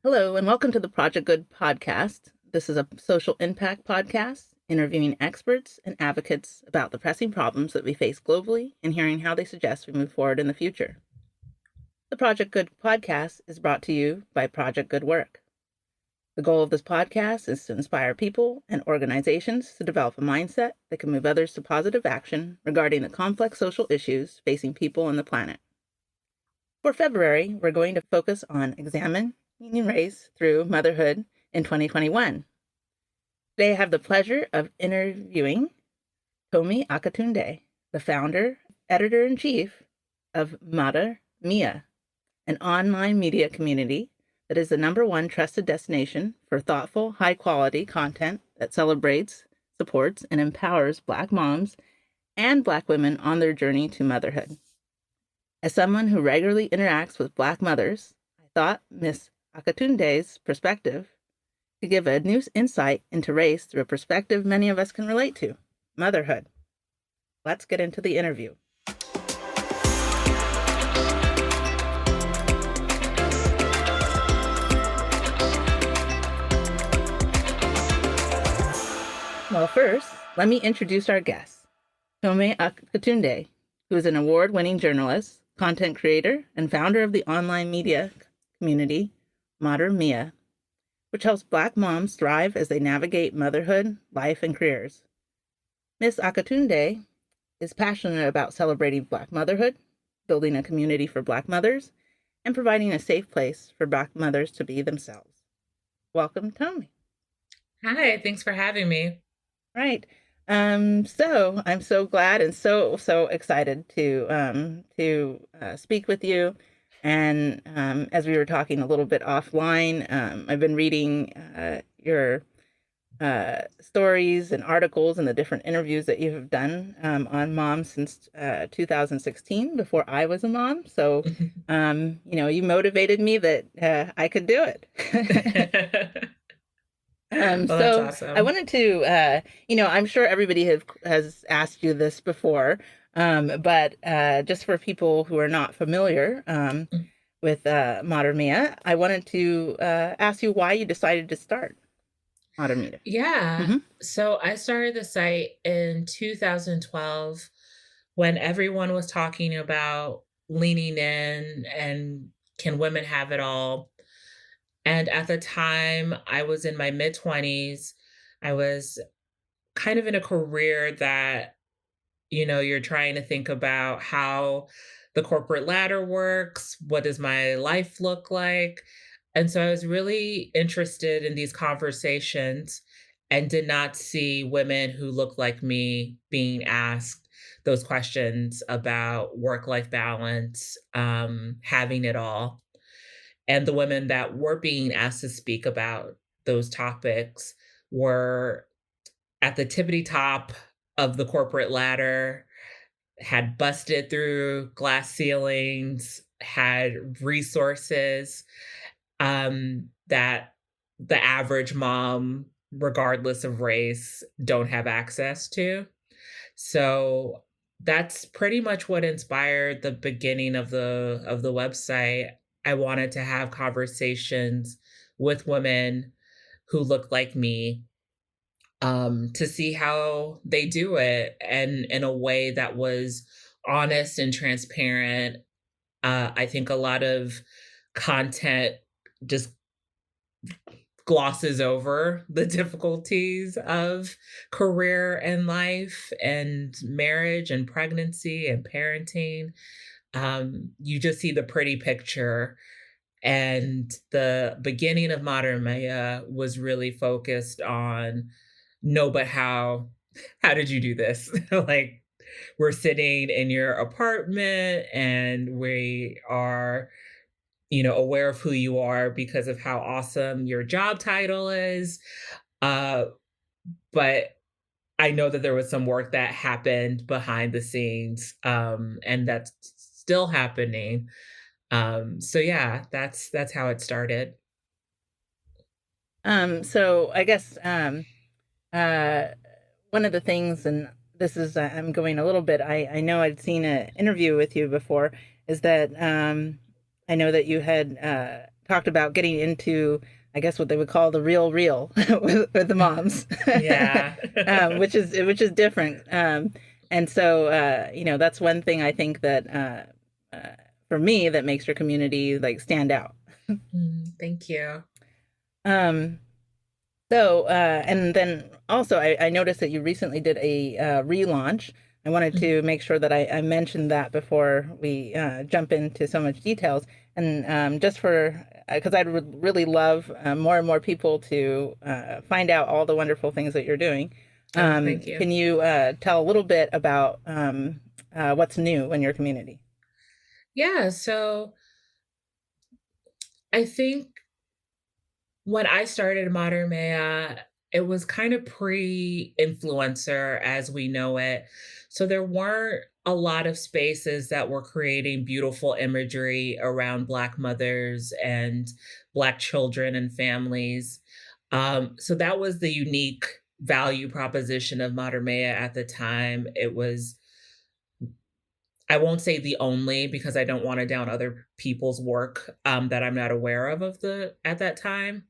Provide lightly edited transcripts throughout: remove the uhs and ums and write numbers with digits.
Hello, and welcome to the Project Good podcast. This is a social impact podcast interviewing experts and advocates about the pressing problems that we face globally and hearing how they suggest we move forward in the future. The Project Good podcast is brought to you by Project Good Work. The goal of this podcast is to inspire people and organizations to develop a mindset that can move others to positive action regarding the complex social issues facing people and the planet. For February, we're going to focus on examining race through motherhood in 2021. Today, I have the pleasure of interviewing Tomi Akatunde, the founder, editor-in-chief of Mother Mia, an online media community that is the #1 trusted destination for thoughtful, high-quality content that celebrates, supports, and empowers Black moms and Black women on their journey to motherhood. As someone who regularly interacts with Black mothers, I thought Ms. Akatunde's perspective could give a new insight into race through a perspective many of us can relate to, motherhood. Let's get into the interview. Well, first, let me introduce our guest, Tomi Akatunde, who is an award-winning journalist, content creator, and founder of the online media community, Mother Mia, which helps Black moms thrive as they navigate motherhood, life, and careers. Ms. Akatunde is passionate about celebrating Black motherhood, building a community for Black mothers, and providing a safe place for Black mothers to be themselves. Welcome, Tomi. Hi, thanks for having me. Right. So I'm so glad and so excited to speak with you. And as we were talking a little bit offline, I've been reading your stories and articles and the different interviews that you have done on moms since 2016, before I was a mom. So, you motivated me that I could do it. Well, that's So I awesome. wanted to, I'm sure everybody has asked you this before, but just for people who are not familiar with Modern Mia, I wanted to ask you why you decided to start Modern Mia. Yeah. Mm-hmm. So I started the site in 2012 when everyone was talking about leaning in and can women have it all. And at the time, I was in my mid 20s. I was kind of in a career that, you're trying to think about how the corporate ladder works. What does my life look like? And so I was really interested in these conversations and did not see women who looked like me being asked those questions about work life balance, having it all. And the women that were being asked to speak about those topics were at the tippity top of the corporate ladder, had busted through glass ceilings, had resources that the average mom, regardless of race, don't have access to. So that's pretty much what inspired the beginning of the website. I wanted to have conversations with women who look like me, to see how they do it and in a way that was honest and transparent. I think a lot of content just glosses over the difficulties of career and life and marriage and pregnancy and parenting. You just see the pretty picture. And the beginning of Modern Maya was really focused on no, but how did you do this? Like, we're sitting in your apartment and we are, aware of who you are because of how awesome your job title is. Uh, but I know that there was some work that happened behind the scenes, and that's still happening. So yeah, that's how it started. So I guess uh, one of the things, and this is, I'm going a little bit, I know I'd seen an interview with you before, is that I know that you had talked about getting into, I guess, what they would call the real with the moms, Yeah. which is different. And so, that's one thing I think that for me that makes your community like stand out. Thank you. Um, and then also, I noticed that you recently did a relaunch. I wanted Mhm. to make sure that I mentioned that before we jump into so much details. And just for, because I'd really love more and more people to find out all the wonderful things that you're doing. Oh, thank you. Can you tell a little bit about what's new in your community? Yeah, so I think when I started Modern Maya, it was kind of pre-influencer as we know it. So there weren't a lot of spaces that were creating beautiful imagery around Black mothers and Black children and families. So that was the unique value proposition of Modern Maya at the time. It was, I won't say the only because I don't want to down other people's work that I'm not aware of the at that time,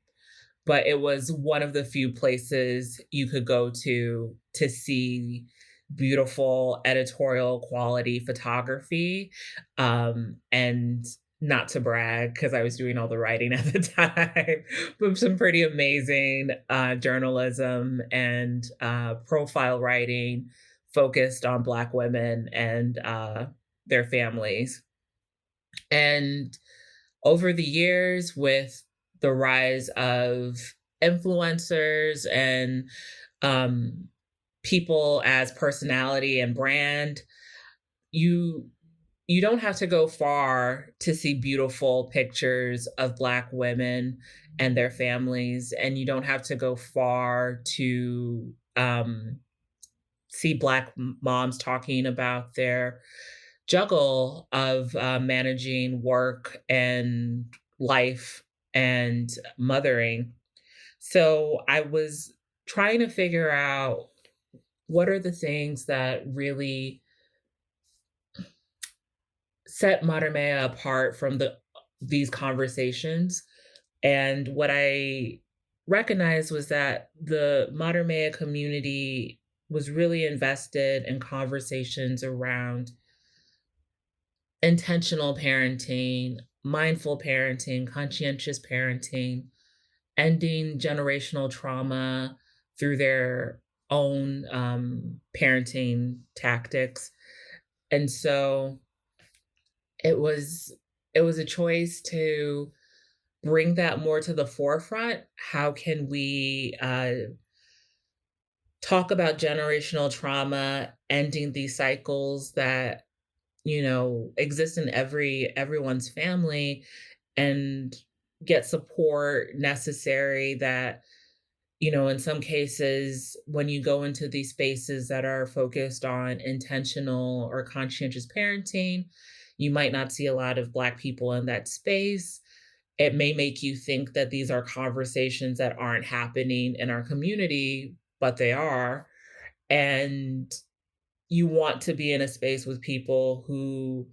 but it was one of the few places you could go to see beautiful editorial quality photography, and not to brag because I was doing all the writing at the time, but some pretty amazing journalism and profile writing focused on Black women and their families. And over the years, with the rise of influencers and um, people as personality and brand, you you don't have to go far to see beautiful pictures of Black women and their families, and you don't have to go far to see Black moms talking about their juggle of managing work and life and mothering. So I was trying to figure out what are the things that really set Modern Maya apart from these conversations. And what I recognized was that the Modern Maya community was really invested in conversations around intentional parenting, mindful parenting, conscientious parenting, ending generational trauma through their own parenting tactics. And so it was it was a choice to bring that more to the forefront. How can we talk about generational trauma, ending these cycles that exist in everyone's family, and get support necessary that, in some cases, when you go into these spaces that are focused on intentional or conscientious parenting, you might not see a lot of Black people in that space. It may make you think that these are conversations that aren't happening in our community, but they are. And you want to be in a space with people who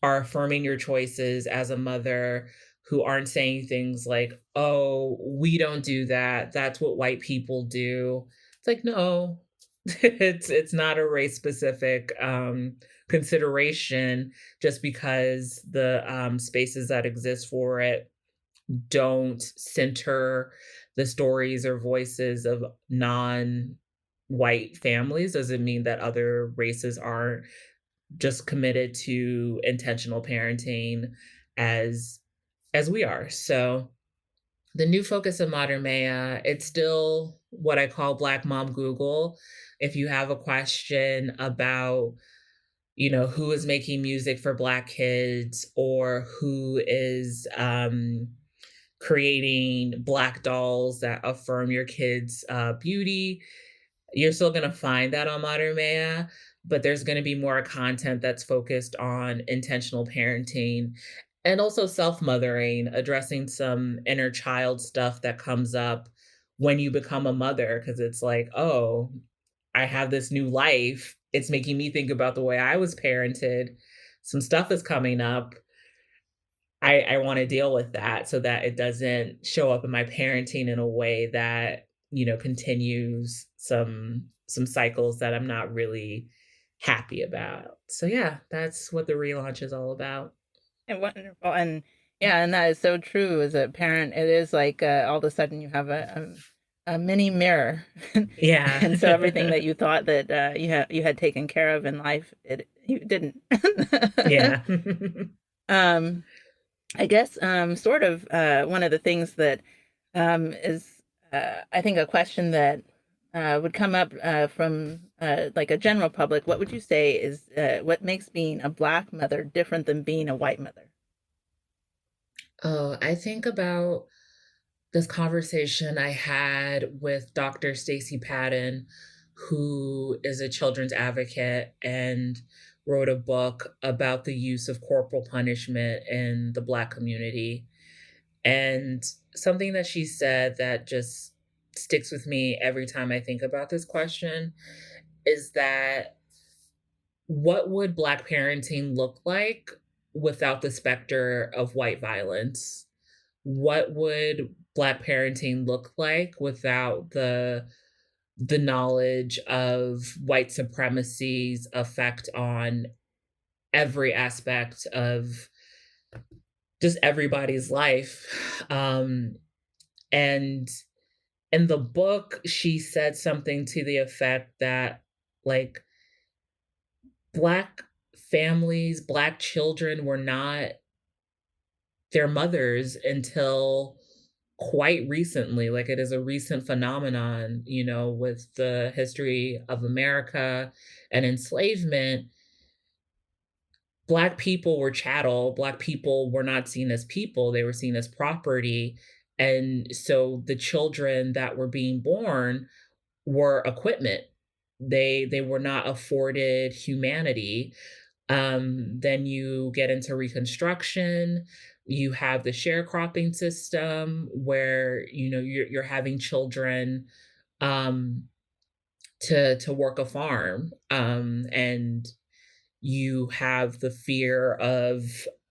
are affirming your choices as a mother, who aren't saying things like, "Oh, we don't do that. That's what white people do." It's like, no, it's not a race specific consideration just because the spaces that exist for it don't center the stories or voices of non white families doesn't mean that other races aren't just committed to intentional parenting as as we are. So the new focus of Modern Maya, it's still what I call Black Mom Google. If you have a question about, who is making music for Black kids or who is creating Black dolls that affirm your kids' beauty, you're still gonna find that on Modern Maya, but there's gonna be more content that's focused on intentional parenting and also self-mothering, addressing some inner child stuff that comes up when you become a mother, because it's like, "Oh, I have this new life. It's making me think about the way I was parented. Some stuff is coming up. I wanna deal with that so that it doesn't show up in my parenting in a way that, continues some cycles that I'm not really happy about. So, yeah, that's what the relaunch is all about. And wonderful, and yeah, and that is so true. As a parent, it is like all of a sudden you have a mini mirror, Yeah. and so everything that you thought that you had taken care of in life, it you didn't. Yeah. um, I guess sort of one of the things that is I think a question that would come up from like a general public. What would you say is what makes being a Black mother different than being a white mother? Oh, I think about this conversation I had with Dr. Stacey Patton, who is a children's advocate and wrote a book about the use of corporal punishment in the Black community. And something that she said that just sticks with me every time I think about this question is that what would Black parenting look like without the specter of white violence? What would Black parenting look like without the knowledge of white supremacy's effect on every aspect of just everybody's life? And in the book, she said something to the effect that, like, Black families, Black children were not their mothers until quite recently. Like, it is a recent phenomenon, with the history of America and enslavement. Black people were chattel. Black people were not seen as people, they were seen as property. And so the children that were being born were equipment. They were not afforded humanity. Then you get into Reconstruction. You have the sharecropping system where you're having children um, to work a farm, and you have the fear of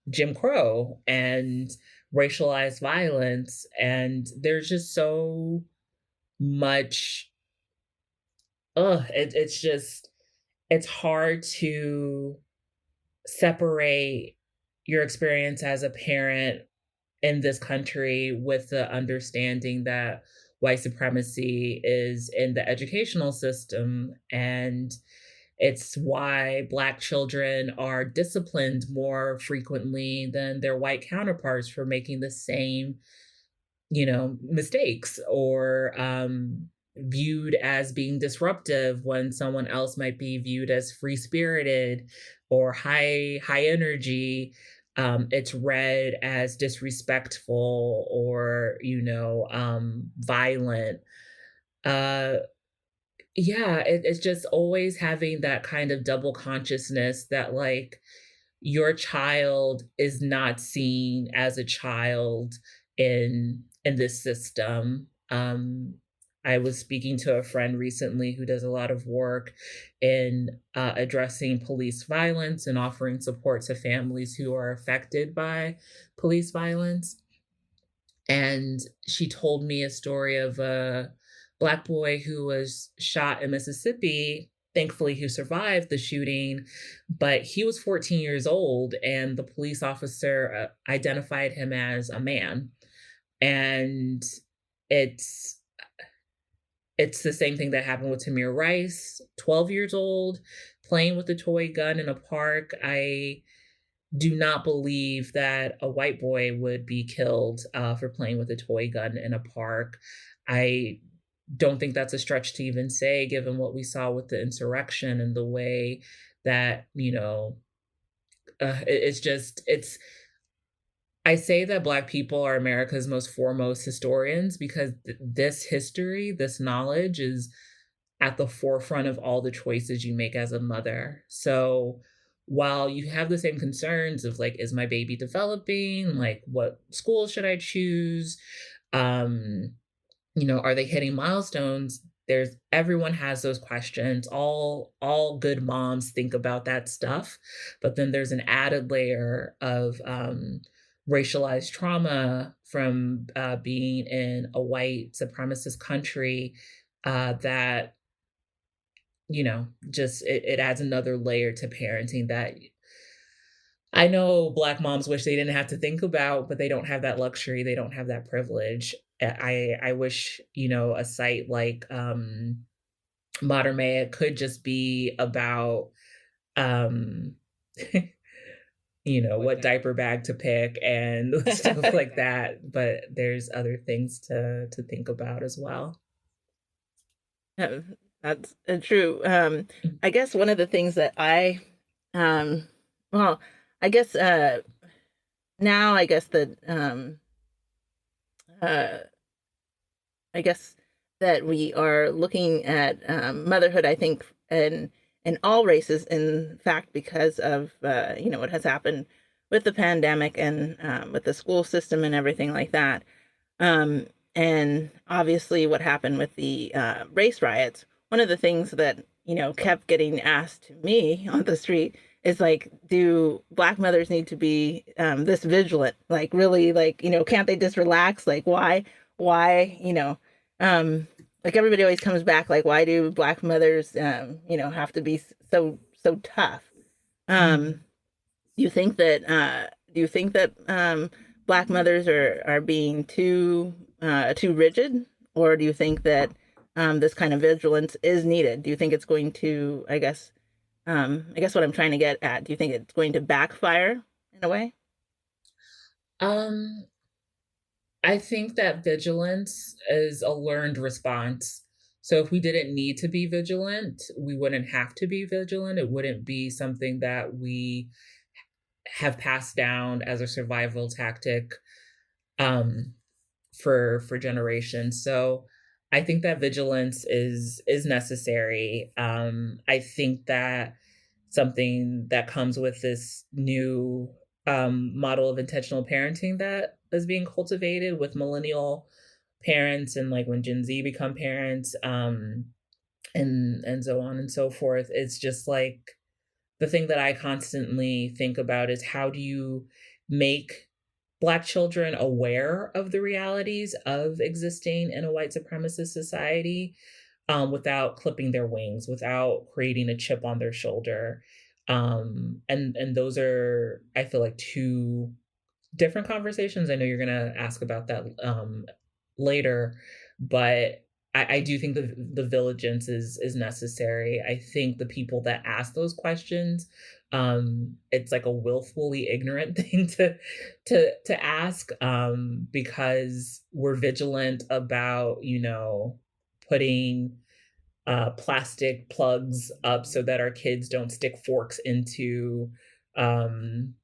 Jim Crow and racialized violence, and there's just so much. It's just it's hard to separate your experience as a parent in this country with the understanding that white supremacy is in the educational system, and it's why Black children are disciplined more frequently than their white counterparts for making the same mistakes, or viewed as being disruptive when someone else might be viewed as free spirited or high energy. It's read as disrespectful or violent. Uh, yeah, it's just always having that kind of double consciousness that, like, your child is not seen as a child in this system. I was speaking to a friend recently who does a lot of work in addressing police violence and offering support to families who are affected by police violence. And she told me a story of a Black boy who was shot in Mississippi. Thankfully, he survived the shooting, but he was 14 years old, and the police officer identified him as a man. And it's it's the same thing that happened with Tamir Rice, 12 years old, playing with a toy gun in a park. I do not believe that a white boy would be killed for playing with a toy gun in a park. I don't think that's a stretch to even say, given what we saw with the insurrection and the way that, it's. I say that Black people are America's most foremost historians because this history, this knowledge is at the forefront of all the choices you make as a mother. So while you have the same concerns of, like, is my baby developing? Like, what school should I choose? Um, are they hitting milestones? There's everyone has those questions. All good moms think about that stuff. But then there's an added layer of racialized trauma from being in a white supremacist country that, just it adds another layer to parenting that I know Black moms wish they didn't have to think about, but they don't have that luxury. They don't have that privilege. I wish, a site like Modern Maya could just be about, um, what diaper bag to pick and stuff like that. But there's other things to think about as well. Yeah, that's true. I guess one of the things that um, well, I guess now I guess that uh, I guess that we are looking at motherhood. I think in all races, in fact, because of what has happened with the pandemic and with the school system and everything like that. Um, and obviously, what happened with the race riots, one of the things that, kept getting asked to me on the street is like, do Black mothers need to be this vigilant? Like, really, like, can't they just relax? Like, why, um, like everybody always comes back, like, why do Black mothers, have to be so tough? Um, Mhm. do you think that Black mothers are being too rigid, or do you think that this kind of vigilance is needed? Do you think it's going to, I guess what I'm trying to get at, do you think it's going to backfire in a way? Um, I think that vigilance is a learned response. So if we didn't need to be vigilant, we wouldn't have to be vigilant. It wouldn't be something that we have passed down as a survival tactic um, for generations. So I think that vigilance is necessary. I think that something that comes with this new model of intentional parenting that is being cultivated with millennial parents and like when Gen Z become parents, and so on and so forth. It's just like the thing that I constantly think about is how do you make Black children aware of the realities of existing in a white supremacist society, without clipping their wings, without creating a chip on their shoulder. And those are, I feel like, two different conversations. I know you're gonna ask about that later, but I do think the vigilance is necessary. I think the people that ask those questions, it's like a willfully ignorant thing to ask, because we're vigilant about putting plastic plugs up so that our kids don't stick forks um,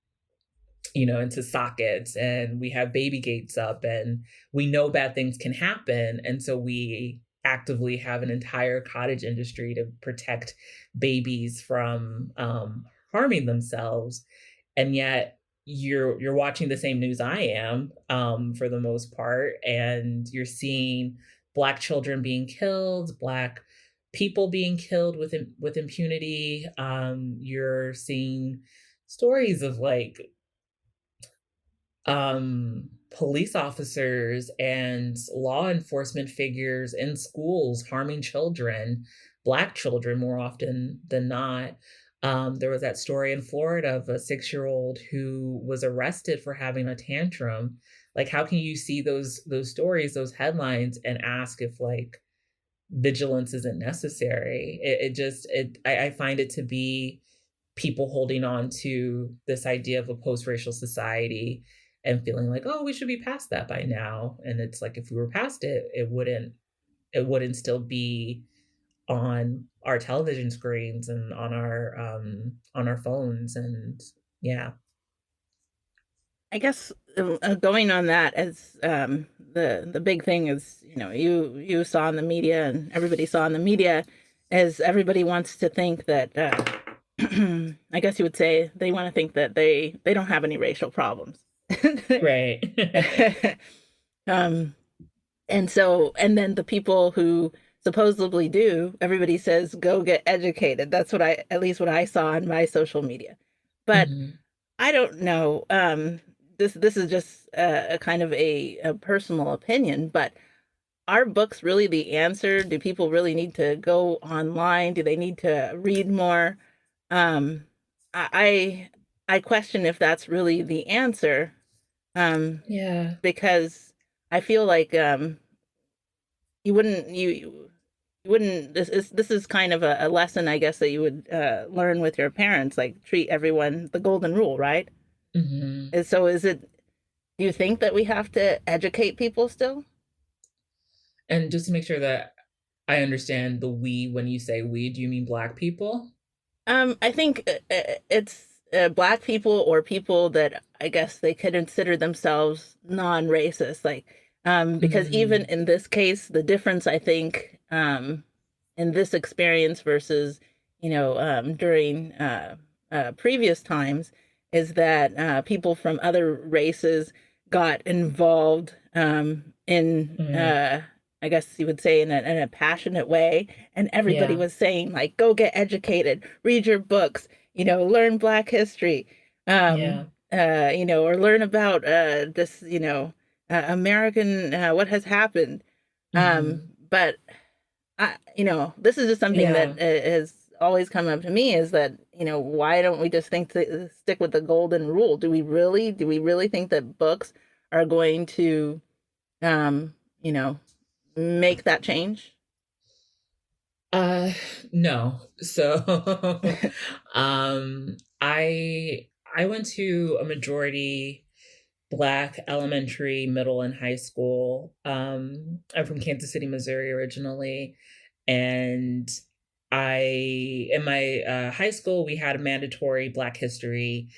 into sockets, and we have baby gates up, and we know bad things can happen. And so we actively have an entire cottage industry to protect babies from harming themselves. And yet you're watching the same news I am, for the most part, and you're seeing Black children being killed, Black people being killed with impunity. You're seeing stories of like police officers and law enforcement figures in schools harming children, Black children more often than not. There was that story in Florida of a 6-year-old who was arrested for having a tantrum. Like, how can you see those stories, those headlines, and ask if like vigilance isn't necessary? I find it to be people holding on to this idea of a post-racial society and feeling like, oh, we should be past that by now. And it's like if we were past it, it wouldn't still be on our television screens and on our phones. And yeah. I guess going on that, as the big thing is, you saw in the media and everybody saw in the media, as everybody wants to think that I guess you would say they want to think that they don't have any racial problems. Right. um, and then the people who supposedly do, everybody says go get educated. That's what at least what I saw on my social media. But Mhm. I don't know. this is just a kind of a personal opinion, but are books really the answer? Do people really need to go online? Do they need to read more? Um, I I question if that's really the answer, um, Yeah. because I feel like you wouldn't you wouldn't this is kind of a lesson I guess that you would learn with your parents, like treat everyone the golden rule, right? Mhm. And so is it do you think that we have to educate people still? And just to make sure that I understand the "we," when you say "we," do you mean Black people? I think it's black people or people that I guess they could consider themselves non-racist, like because even Mm, in this case, the difference I think in this experience versus during previous times is that people from other races got involved in mm, I guess you would say in a passionate way, and everybody yeah, was saying like, "Go get educated, read your books, learn Black history, yeah, or learn about this, American what has happened." mhm, But this is just something that yeah. has always come up to me is that, why don't we just stick with the golden rule? Do we really think that books are going to, um, you know, make that change? Uh, no. So, I went to a majority Black elementary, middle, and high school. I'm from Kansas City, Missouri originally, and I in my, high school, we had a mandatory Black history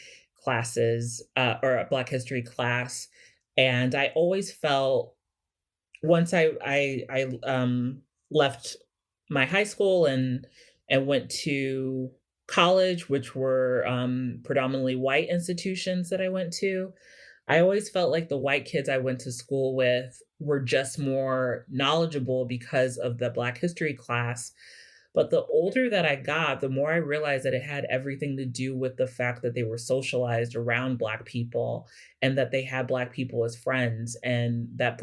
classes, or a Black history class, and I always felt once I left my high school and went to college, which were, predominantly white institutions that I went to, I always felt like the white kids I went to school with were just more knowledgeable because of the Black history class. But the older that I got, the more I realized that it had everything to do with the fact that they were socialized around Black people and that they had Black people as friends and that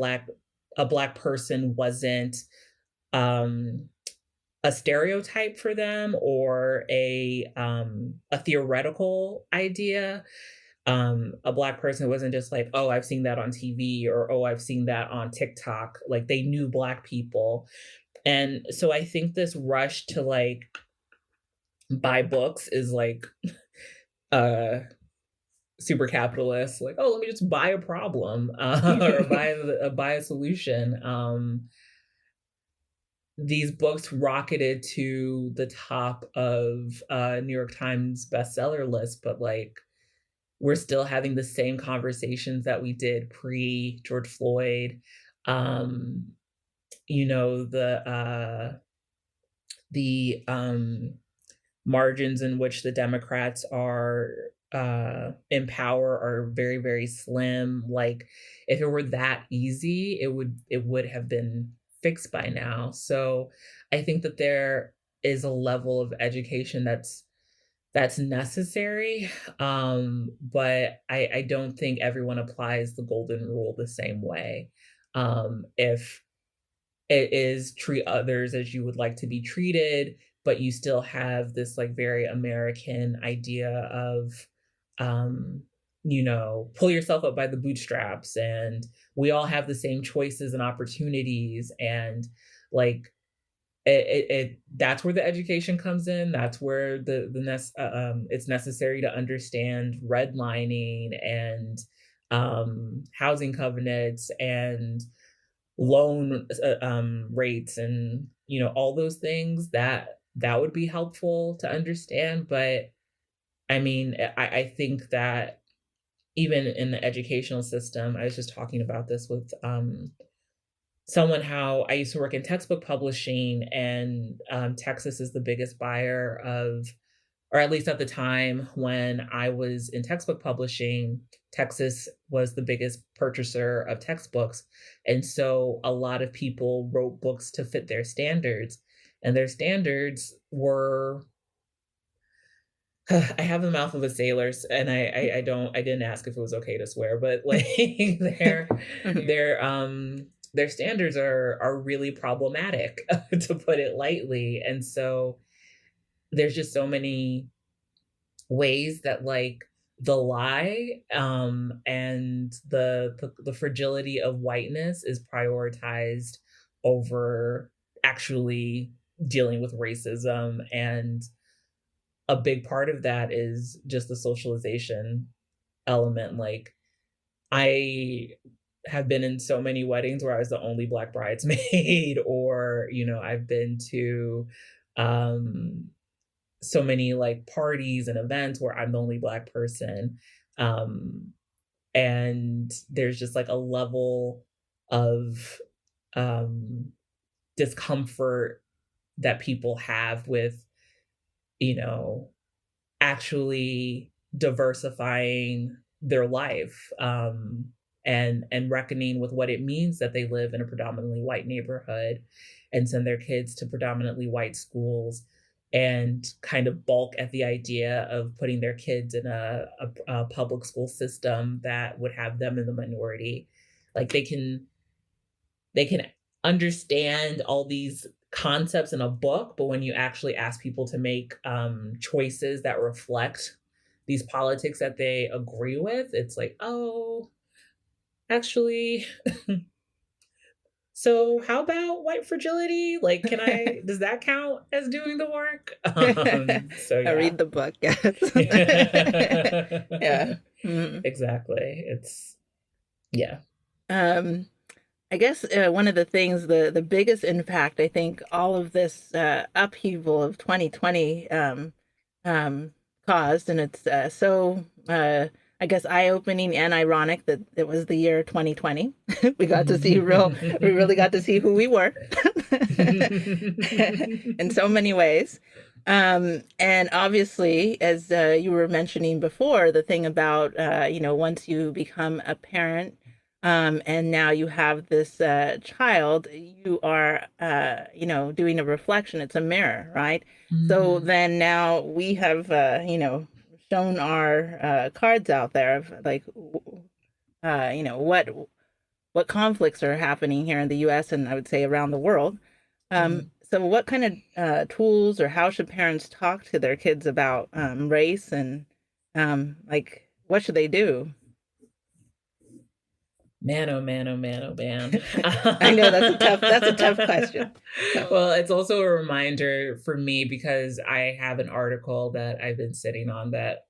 a Black person wasn't um, a stereotype for them or a theoretical idea. A Black person wasn't just like, oh, I've seen that on TV or oh, I've seen that on TikTok. Like they knew Black people. And so I think this rush to like buy books is like uh super capitalist, like, oh, let me just buy a problem, or buy a solution. These books rocketed to the top of New York Times bestseller list, but like we're still having the same conversations that we did pre George Floyd. Um, the margins in which the Democrats are in power are very, very slim. Like if it were that easy, it would have been fixed by now. So I think that there is a level of education that's necessary. But I don't think everyone applies the golden rule the same way. If it is treat others as you would like to be treated, but you still have this like very American idea of, um, pull yourself up by the bootstraps and we all have the same choices and opportunities. And like, that's where the education comes in. That's where it's necessary to understand redlining and housing covenants and loan rates and all those things that would be helpful to understand. But I mean, I think that even in the educational system, I was just talking about this with someone, how I used to work in textbook publishing, and Texas is the biggest buyer of, or at least at the time when I was in textbook publishing, Texas was the biggest purchaser of textbooks. And so a lot of people wrote books to fit their standards, and their standards were I have the mouth of a sailor, and I didn't ask if it was okay to swear, but like Mhm. their standards are really problematic, to put it lightly. And so there's just so many ways that like the lie and the fragility of whiteness is prioritized over actually dealing with racism. And a big part of that is just the socialization element. Like, I have been in so many weddings where I was the only Black bridesmaid, or, I've been to um, so many like parties and events where I'm the only Black person. Um, and there's just like a level of um, discomfort that people have with, you know, actually diversifying their life, and reckoning with what it means that they live in a predominantly white neighborhood and send their kids to predominantly white schools, and kind of balk at the idea of putting their kids in a public school system that would have them in the minority. Like, they can understand all these concepts in a book, but when you actually ask people to make choices that reflect these politics that they agree with, it's like, oh, actually, so how about white fragility? Like, does that count as doing the work? So I yeah. read the book, yes. Yeah. Mhm. Exactly. Yeah. Um, I guess one of the things, the biggest impact, I think, all of this upheaval of 2020 um, caused, and it's I guess, eye-opening and ironic that it was the year 2020. We really got to see who we were in so many ways. And obviously, as you were mentioning before, the thing about, once you become a parent, and now you have this child, you are, doing a reflection. It's a mirror, right? So Mhm. then now we have, shown our cards out there of like, what conflicts are happening here in the U.S. and I would say around the world. Mhm. So what kind of tools or how should parents talk to their kids about race and like what should they do? Man, oh man, oh man, oh man. I know that's a tough question. Well, it's also a reminder for me because I have an article that I've been sitting on that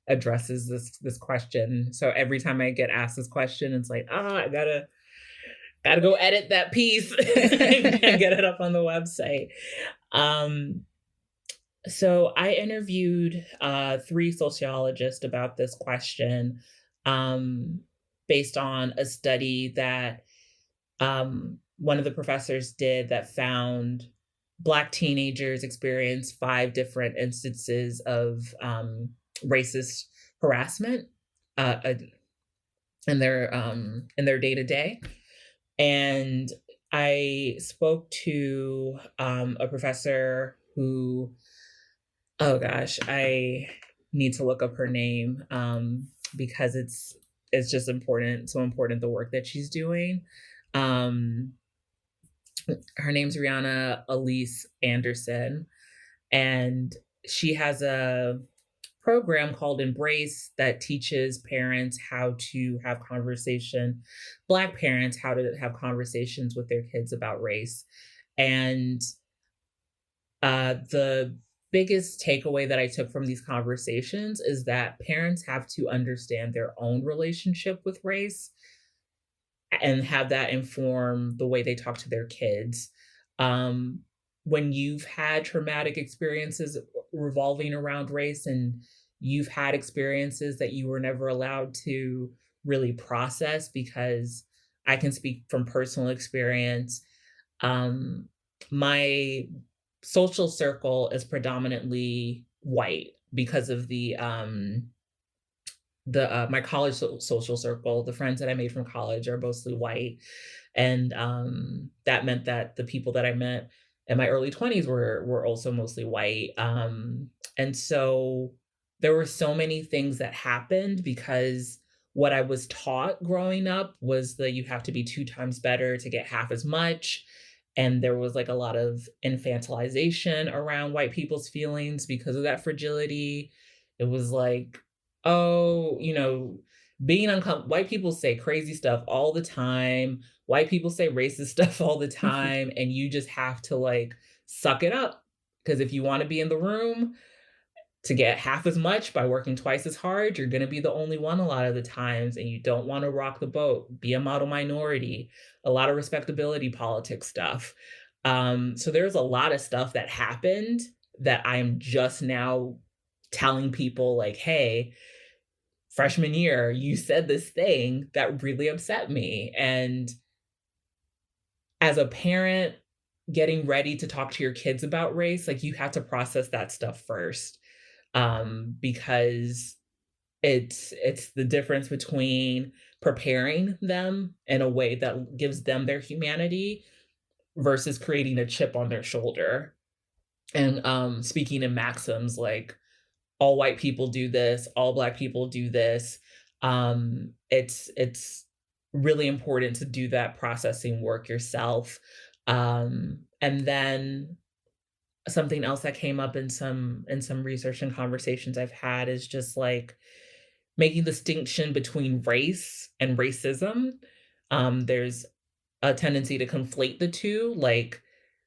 addresses this question. So every time I get asked this question, it's like, I gotta go edit that piece and get it up on the website. Um, so I interviewed three sociologists about this question, um, based on a study that one of the professors did that found Black teenagers experience five different instances of racist harassment uh, in their day to day. And I spoke to a professor who, oh gosh, I need to look up her name, because it's just important, so important, the work that she's doing. Um, Her name's Rihanna Elise Anderson, and she has a program called Embrace that teaches parents how to have Black parents, how to have conversations with their kids about race. And the biggest takeaway that I took from these conversations is that parents have to understand their own relationship with race and have that inform the way they talk to their kids. Um, when you've had traumatic experiences revolving around race, and you've had experiences that you were never allowed to really process, because I can speak from personal experience. Um, my social circle is predominantly white because of the my college social circle. The friends that I made from college are mostly white, and that meant that the people that I met in my early 20s were also mostly white. And so there were so many things that happened because what I was taught growing up was that you have to be 2 times better to get half as much, and there was, like, a lot of infantilization around white people's feelings because of that fragility. It was like, "Oh," being uncom white people say crazy stuff all the time, white people say racist stuff all the time, and you just have to, like, suck it up, because if you wanna be in the room to get half as much by working twice as hard, you're gonna be the only one a lot of the times, and you don't wanna rock the boat, be a model minority, a lot of respectability politics stuff. So there's a lot of stuff that happened that I'm just now telling people like, "Hey, freshman year, you said this thing that really upset me." And as a parent getting ready to talk to your kids about race, like, you have to process that stuff first, because it's the difference between preparing them in a way that gives them their humanity versus creating a chip on their shoulder. And, speaking in maxims like, "All white people do this, all Black people do this," it's really important to do that processing work yourself. And then something else that came up in some research and conversations I've had is just, like, making distinction between race and racism. There's a tendency to conflate the 2, like,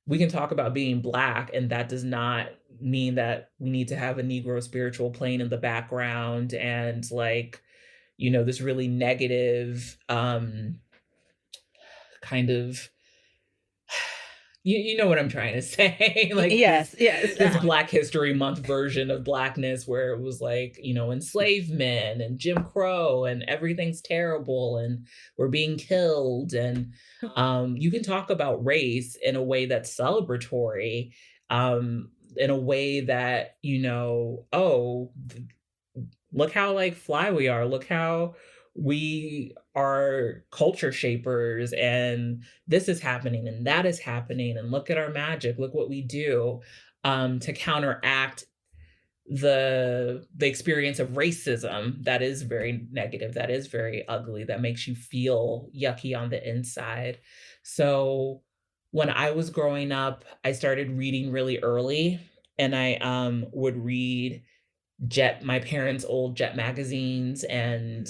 we can talk about being Black, and that does not mean that we need to have a Negro spiritual playing in the background and, like, this really negative, kind of you know what I'm trying to say, like Yes, yes. this Black History Month version of Blackness where it was like, enslavement and Jim Crow and everything's terrible and we're being killed. And you can talk about race in a way that's celebratory, in a way that, oh, look how like fly we are. Look how we are culture shapers and this is happening and that is happening and look at our magic. Look what we do, to counteract the experience of racism that is very negative, that is very ugly, that makes you feel yucky on the inside. So when I was growing up, I started reading really early, and I would read Jet, my parents' old Jet magazines, and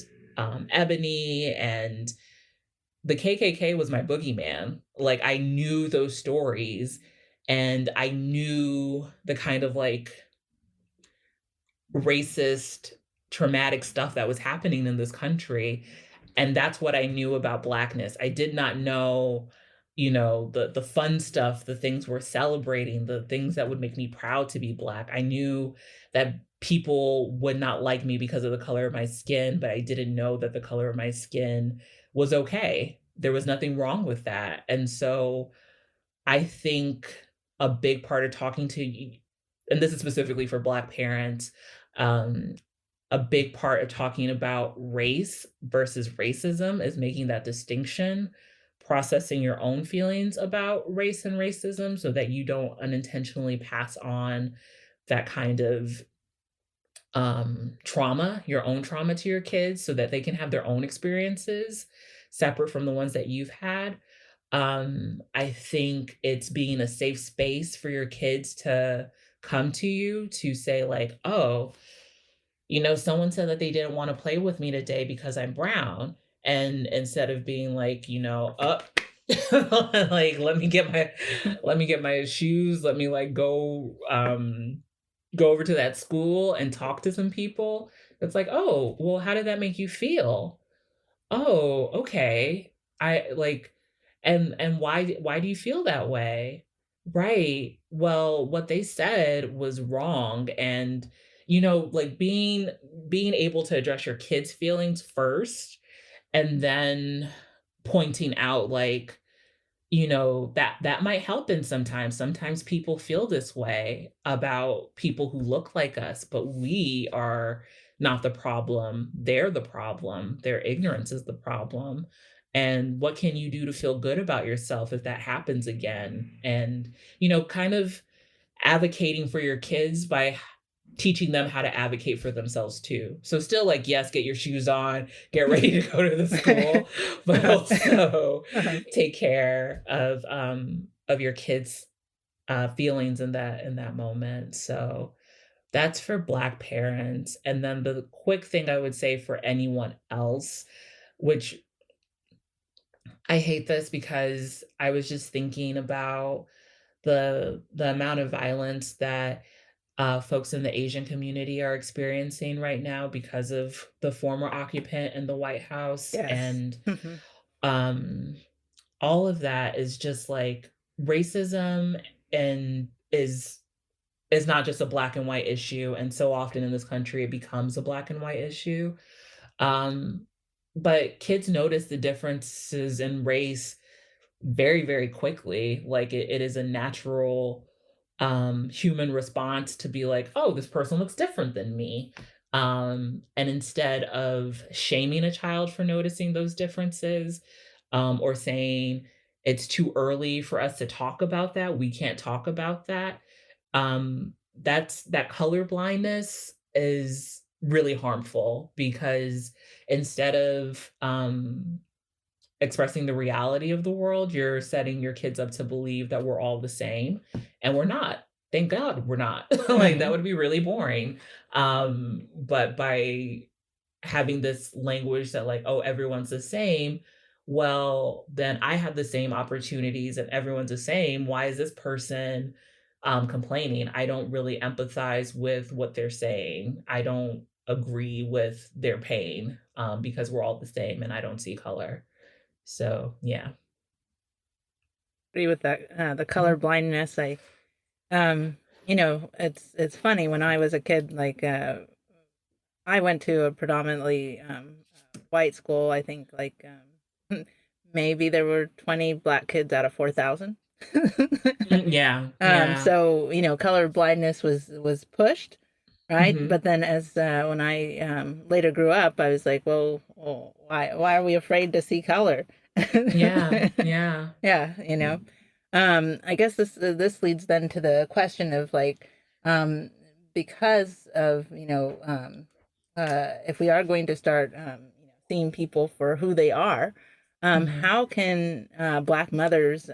Ebony, and the KKK was my boogeyman. Like, I knew those stories, and I knew the kind of, like, racist, traumatic stuff that was happening in this country, and that's what I knew about Blackness. I did not know, the fun stuff, the things we're celebrating, the things that would make me proud to be Black. I knew that people would not like me because of the color of my skin, but I didn't know that the color of my skin was okay. There was nothing wrong with that. And so I think a big part of talking to you, and this is specifically for Black parents, um, a big part of talking about race versus racism is making that distinction, processing your own feelings about race and racism so that you don't unintentionally pass on that kind of trauma, your own trauma to your kids so that they can have their own experiences separate from the ones that you've had. I think it's being a safe space for your kids to come to you to say, like, oh, someone said that they didn't want to play with me today because I'm brown. And instead of being like, up, like, let me get my shoes, let me like go over to that school and talk to some people. It's like, oh, well, how did that make you feel? Oh, okay. I like, and why do you feel that way? Right. Well, what they said was wrong. And, like being able to address your kids' feelings first and then pointing out like, that might help in sometimes. Sometimes people feel this way about people who look like us, but we are not the problem. They're the problem. Their ignorance is the problem. And what can you do to feel good about yourself if that happens again? And, kind of advocating for your kids by teaching them how to advocate for themselves too. So still like, yes, get your shoes on, get ready to go to the school, but Yes. also Uh-huh. take care of your kids' feelings in that moment. So that's for Black parents. And then the quick thing I would say for anyone else, which I hate this because I was just thinking about the amount of violence that folks in the Asian community are experiencing right now because of the former occupant in the White House. Yes. And Mhm. um, all of that is just like racism and is not just a black and white issue. And so often in this country, it becomes a black and white issue. Um, but kids notice the differences in race very, very quickly. Like it is a natural human response to be like, oh, this person looks different than me. And instead of shaming a child for noticing those differences, or saying it's too early for us to talk about that, we can't talk about that. That color blindness is really harmful because instead of expressing the reality of the world, you're setting your kids up to believe that we're all the same, and we're not. Thank God we're not. Like, that Mhm. would be really boring. But by having this language that like, "Oh, everyone's the same," well, then I have the same opportunities and everyone's the same. Why is this person, complaining? I don't really empathize with what they're saying. I don't agree with their pain, because we're all the same and I don't see color. So, yeah. Agree with that. The color Mhm. blindness. It's funny when I was a kid. I went to a predominantly white school. I think maybe there were 20 black kids out of 4,000. Yeah, yeah. So color blindness was pushed, right? Mhm. But then as when I later grew up, I was like, well, why are we afraid to see color? Yeah, yeah. Yeah, I guess this leads then to the question of um, because of if we are going to start seeing people for who they are, Mhm. how can Black mothers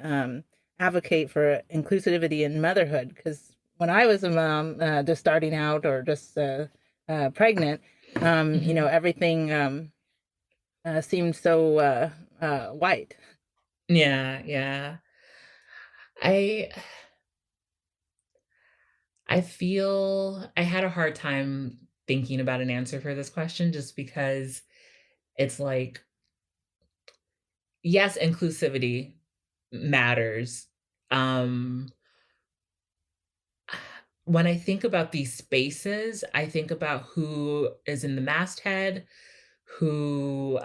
advocate for inclusivity in motherhood? Because when I was a mom, just starting out or just pregnant, Mhm. everything seemed so white. Yeah, yeah. I I feel I had a hard time thinking about an answer for this question just because it's like, yes, inclusivity matters. Um, when I think about these spaces, I think about who is in the masthead, who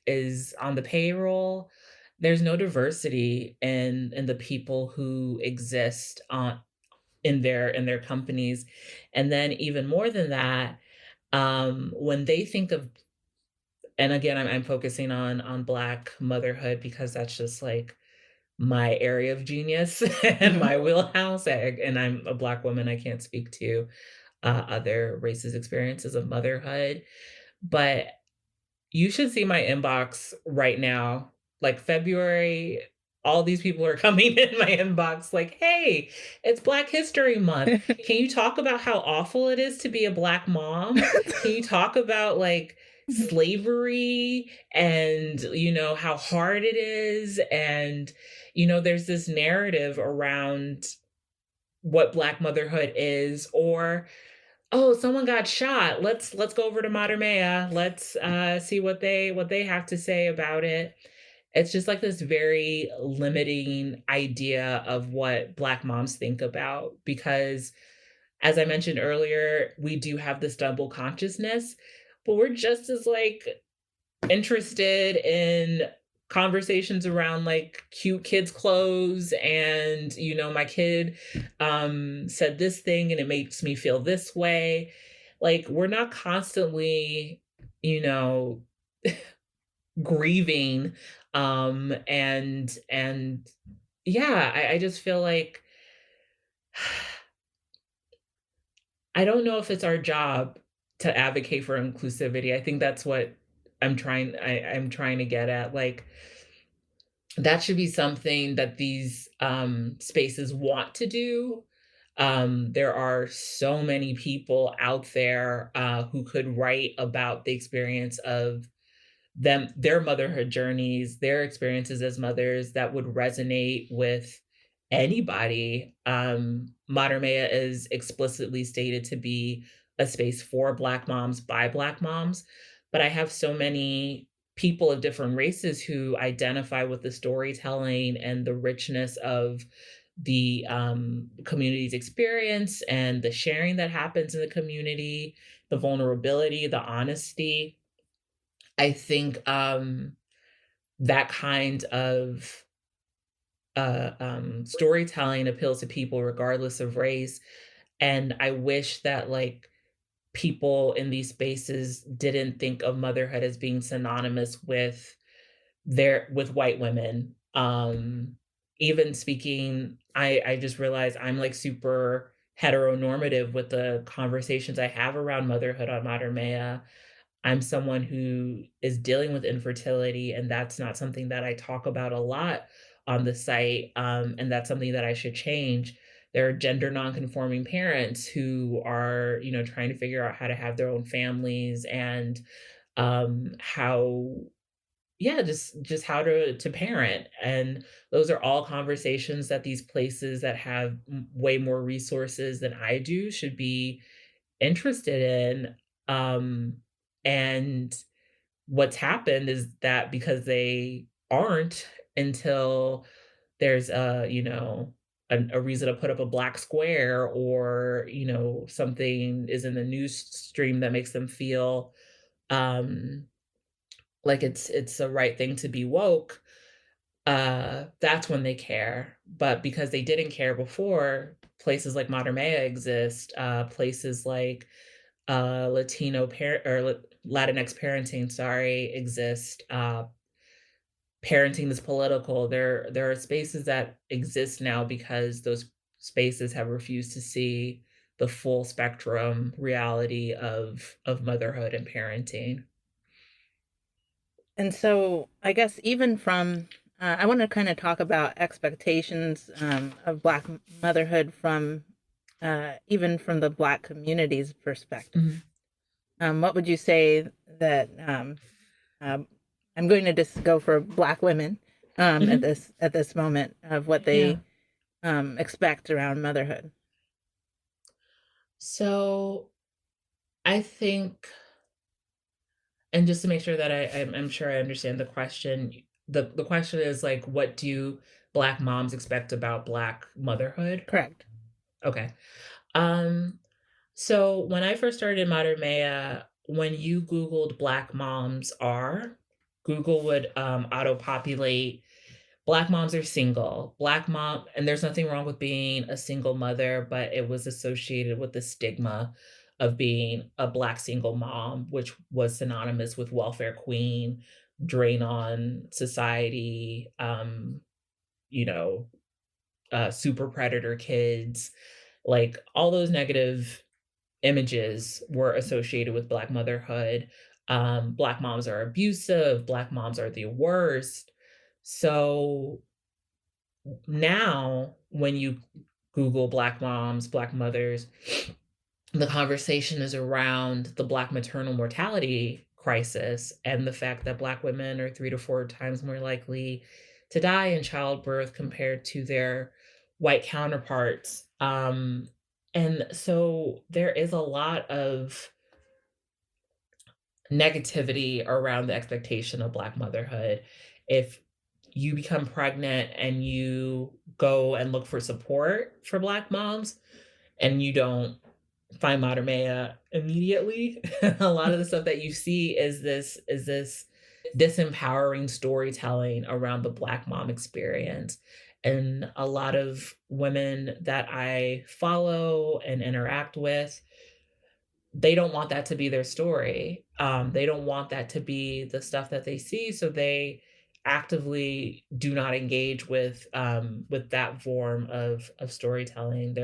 is on the payroll. There's no diversity in the people who exist on in their companies, and then even more than that, when they think of, and again, I'm focusing on Black motherhood because that's just like my area of genius and Hmm. my wheelhouse. And I'm a Black woman. I can't speak to other races' experiences of motherhood, but you should see my inbox right now. Like February, all these people are coming in my inbox like, "Hey, it's Black History Month. Can you talk about how awful it is to be a Black mom? Can you talk about like slavery and, how hard it is?" And, there's this narrative around what Black motherhood is, or oh, someone got shot. Let's go over to Mater Mea. Let's see what they have to say about it. It's just like this very limiting idea of what Black moms think about because, as I mentioned earlier, we do have this double consciousness, but we're just as like interested in conversations around like cute kids clothes and my kid said this thing and it makes me feel this way. Like we're not constantly you know grieving, and yeah, I just feel like I don't know if it's our job to advocate for inclusivity. I think that's what I'm trying to get at, like, that should be something that these, spaces want to do. There are so many people out there, who could write about the experience of their motherhood journeys, their experiences as mothers that would resonate with anybody. Modern Maya is explicitly stated to be a space for Black moms by Black moms, but I have so many people of different races who identify with the storytelling and the richness of the community's experience and the sharing that happens in the community, the vulnerability, the honesty. I think, that kind of, storytelling appeals to people regardless of race, and I wish that, like, people in these spaces didn't think of motherhood as being synonymous with white women. Even speaking, I just realized I'm, like, super heteronormative with the conversations I have around motherhood on Mater Mea. I'm someone who is dealing with infertility, and that's not something that I talk about a lot on the site, and that's something that I should change. There are gender nonconforming parents who are, trying to figure out how to have their own families and, how yeah, just how to parent, and those are all conversations that these places that have way more resources than I do should be interested in. And what's happened is that because they aren't, until there's a reason to put up a black square, or something is in the news stream that makes them feel um like it's the right thing to be woke, that's when they care. But because they didn't care before, places like Mater Mea exist, places like Latino parent or Latinx parenting, sorry, exist. Parenting is political. There are spaces that exist now because those spaces have refused to see the full spectrum reality of motherhood and parenting. And so I guess even from, I want to kind of talk about expectations of Black motherhood from even from the Black community's perspective. Mhm. What would you say that um, I'm going to just go for Black women Mhm. at this moment of what Yeah. they expect around motherhood? So I think, and just to make sure that I'm sure I understand the question. The question is, like, what do Black moms expect about Black motherhood? Correct. Okay. Um, so when I first started in Mater Mea, when you Googled Black moms are, Google would auto populate Black moms are single. Black mom, and there's nothing wrong with being a single mother, but it was associated with the stigma of being a Black single mom, which was synonymous with welfare queen, drain on society, you know, super predator kids, like all those negative images were associated with Black motherhood. Black moms are abusive, Black moms are the worst. So now when you Google Black moms, Black mothers, the conversation is around the Black maternal mortality crisis and the fact that Black women are 3 to 4 times more likely to die in childbirth compared to their white counterparts. And so there is a lot of negativity around the expectation of Black motherhood. If you become pregnant and you go and look for support for Black moms and you don't find Mater Mea immediately, a lot of the stuff that you see is this disempowering storytelling around the Black mom experience. And a lot of women that I follow and interact with, they don't want that to be their story. They don't want that to be the stuff that they see, so they actively do not engage with that form of storytelling.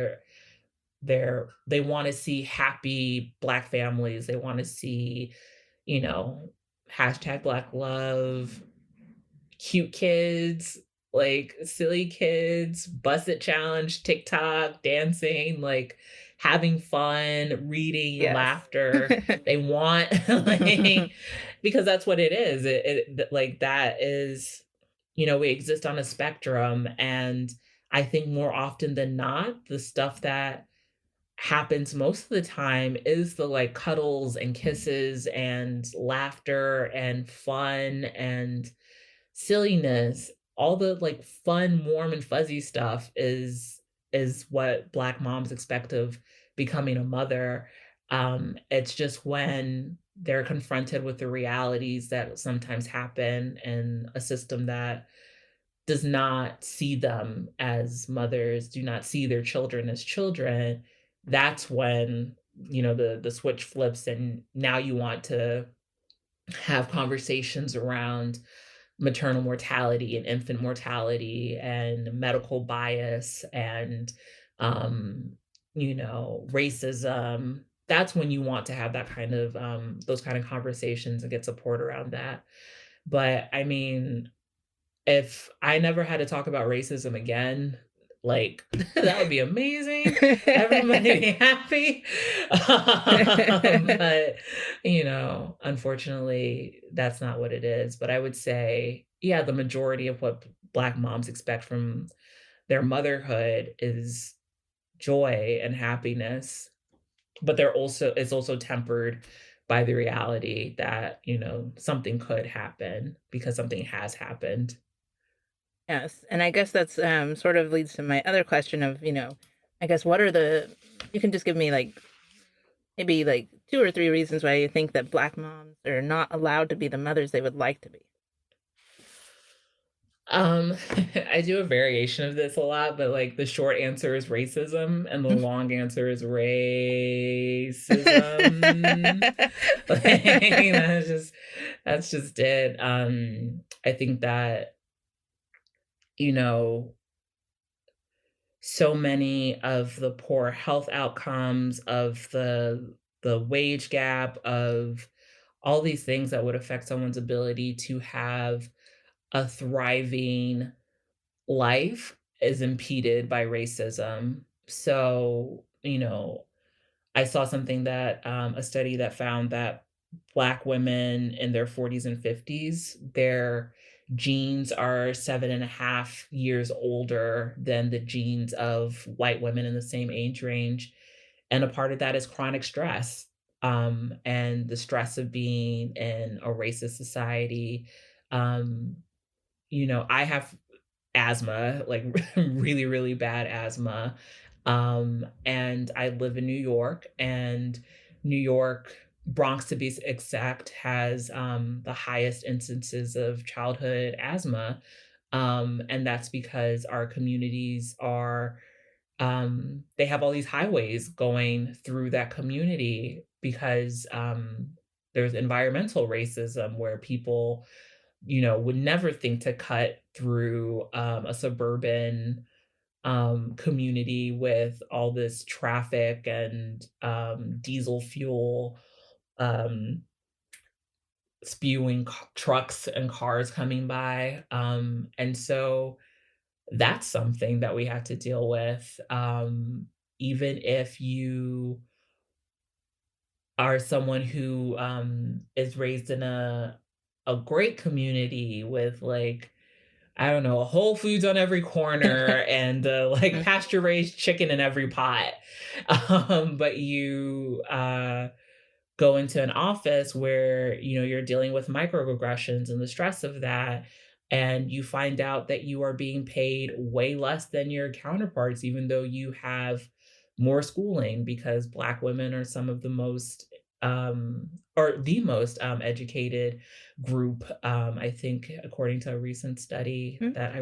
they want to see happy Black families. They want to see, you know, hashtag Black love, cute kids, like silly kids, bust it challenge, TikTok, dancing, like having fun, reading, Yes. laughter. They want like because that's what it is. Like that is, we exist on a spectrum, and I think more often than not, the stuff that happens most of the time is the like cuddles and kisses and laughter and fun and silliness. All the like fun, warm and fuzzy stuff is what Black moms expect of becoming a mother. It's just when they're confronted with the realities that sometimes happen in a system that does not see them as mothers, do not see their children as children, that's when, the switch flips, and now you want to have conversations around maternal mortality and infant mortality and medical bias and racism. That's when you want to have that kind of those kind of conversations and get support around that. But I mean, if I never had to talk about racism again, like, that would be amazing. Everybody would be happy. But, unfortunately, that's not what it is. But I would say, yeah, the majority of what Black moms expect from their motherhood is joy and happiness. But it's also tempered by the reality that, something could happen because something has happened. Yes, and I guess that's sort of leads to my other question of, I guess what are you can just give me like maybe like 2 or 3 reasons why you think that Black moms are not allowed to be the mothers they would like to be. Um, I do a variation of this a lot, but like the short answer is racism and the long answer is racism. Like, that's just it. I think that, you know, so many of the poor health outcomes, of the wage gap, of all these things that would affect someone's ability to have a thriving life is impeded by racism. So, I saw something that a study that found that Black women in their 40s and 50s, their genes are 7.5 years older than the genes of white women in the same age range. And a part of that is chronic stress, and the stress of being in a racist society. Um, I have asthma, like really, really bad asthma. And I live in New York, and New York, Bronx to be exact, has the highest instances of childhood asthma. And that's because our communities they have all these highways going through that community because there's environmental racism where people would never think to cut through a suburban community with all this traffic and diesel fuel um, spewing trucks and cars coming by. And so that's something that we have to deal with. Even if you are someone who is raised in a great community with like, I don't know, a Whole Foods on every corner and like pasture raised chicken in every pot. But you go into an office where you're dealing with microaggressions and the stress of that, and you find out that you are being paid way less than your counterparts even though you have more schooling, because Black women are some of the most or the most educated group, I think, according to a recent study Mhm. that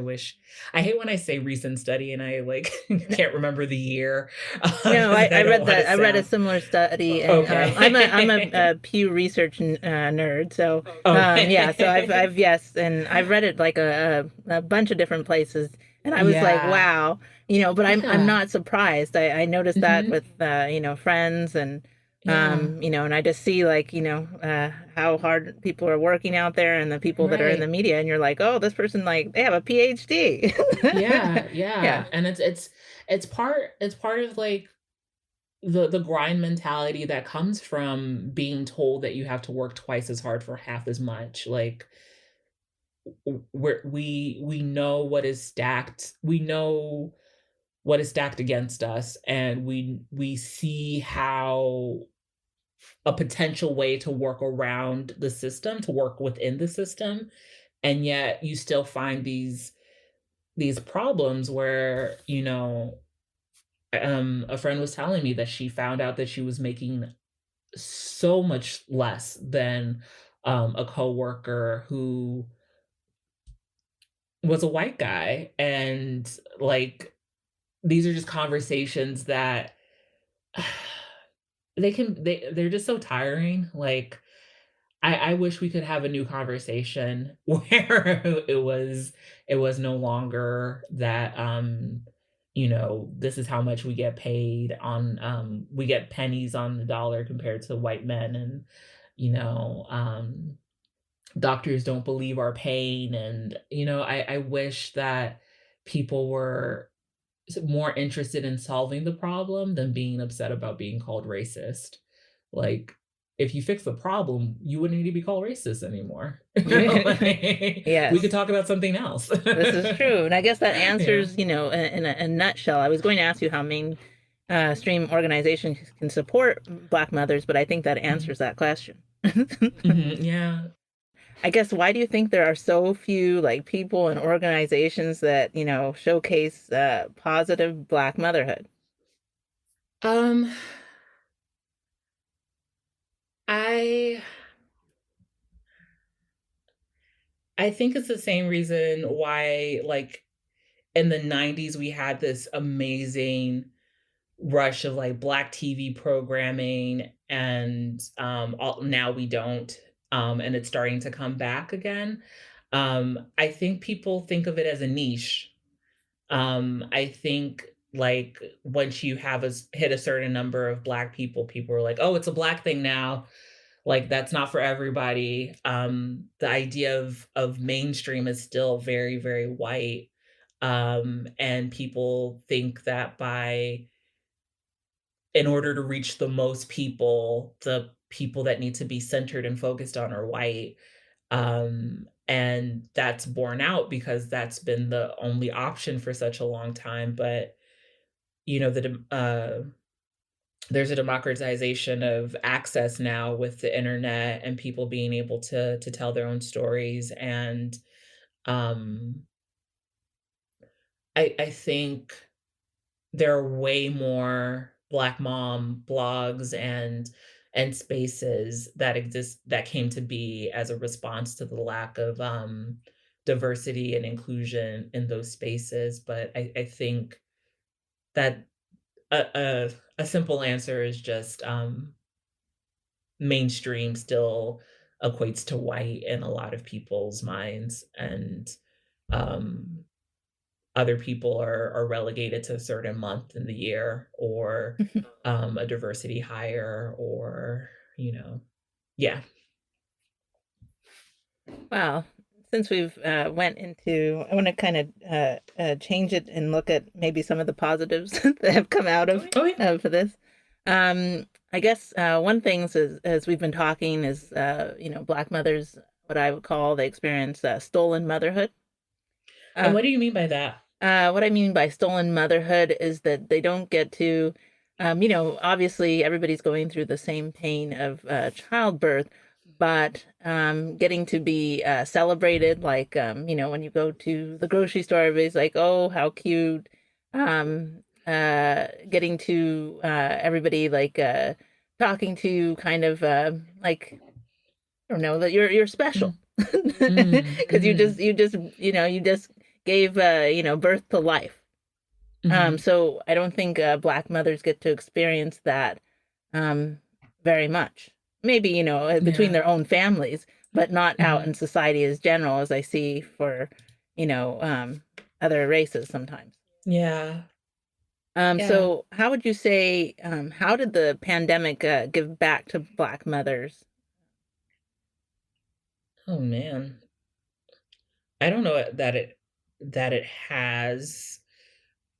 I hate when I say recent study and I like can't remember the year. No, 'Cause I don't read wanna that. I read a sound similar study, and I'm a okay. Pew Research nerd. So yeah, so Okay. I've yes, and I've read it like a bunch of different places, And I was like, Yeah. wow, but I'm Yeah. not surprised. I noticed that Mhm. with friends and Yeah. and I just see like, how hard people are working out there and the people that are in the Right. media and you're like, "Oh, this person like they have a PhD." Yeah, Yeah. yeah, and it's part of, like, the grind mentality that comes from being told that you have to work twice as hard for half as much, like, we know what is stacked against us, and we see how a potential way to work around the system, to work within the system, and yet you still find these problems where, a friend was telling me that she found out that she was making so much less than a coworker who was a white guy, and like these are just conversations that they're just so tiring. Like I wish we could have a new conversation where it was no longer that, this is how much we get paid on, we get pennies on the dollar compared to white men, and, you know, um, doctors don't believe our pain, and, I wish that people were more interested in solving the problem than being upset about being called racist. Like, if you fix the problem, you wouldn't need to be called racist anymore. Like, we could Yes. talk about something else. This is true. And I guess that Yeah. answers, in a nutshell. I was going to ask you how mainstream organizations can support Black mothers, but I think that Mhm. answers that question. Mhm. Yeah. I guess why do you think there are so few like people and organizations that, showcase positive Black motherhood? Um, I I think it's the same reason why, like, in the 90s, we had this amazing rush of, like, Black TV programming, and, now we don't, and it's starting to come back again. I think people think of it as a niche. I think, like, once you have hit a certain number of Black people, people are like, "Oh, it's a Black thing now." Like, that's not for everybody. The idea of mainstream is still very, very white, and people think that in order to reach the most people, the people that need to be centered and focused on are white. And that's borne out because that's been the only option for such a long time. But, you know, the dem there's a democratization of access now with the internet and people being able to tell their own stories, and, um, I think there are way more Black mom blogs and spaces that exist that came to be as a response to the lack of, diversity and inclusion in those spaces, but I think that a simple answer is just, mainstream still equates to white in a lot of people's minds, and, um other people are relegated to a certain month in the year, or, a diversity hire, or, yeah. Well, since we've went into, I want to kind of change it and look at maybe some of the positives that have come out of Okay. for this. I guess one thing is, as we've been talking, is Black mothers, what I would call they experience stolen motherhood. And Uh, what do you mean by that? what I mean by stolen motherhood is that they don't get to, obviously everybody's going through the same pain of childbirth, but getting to be celebrated, like, when you go to the grocery store, everybody's like, oh, how cute. Getting to everybody like talking to kind of like, I don't know, that you're special Mm, mm, because mhm, you just gave birth to life. mhm. So I don't think Black mothers get to experience that um, very much. Maybe between Yeah. their own families, but not out Mhm, in society as general as I see for you know um, other races sometimes. Yeah. Yeah. So how would you say, how did the pandemic give back to Black mothers? Oh man. I don't know that it has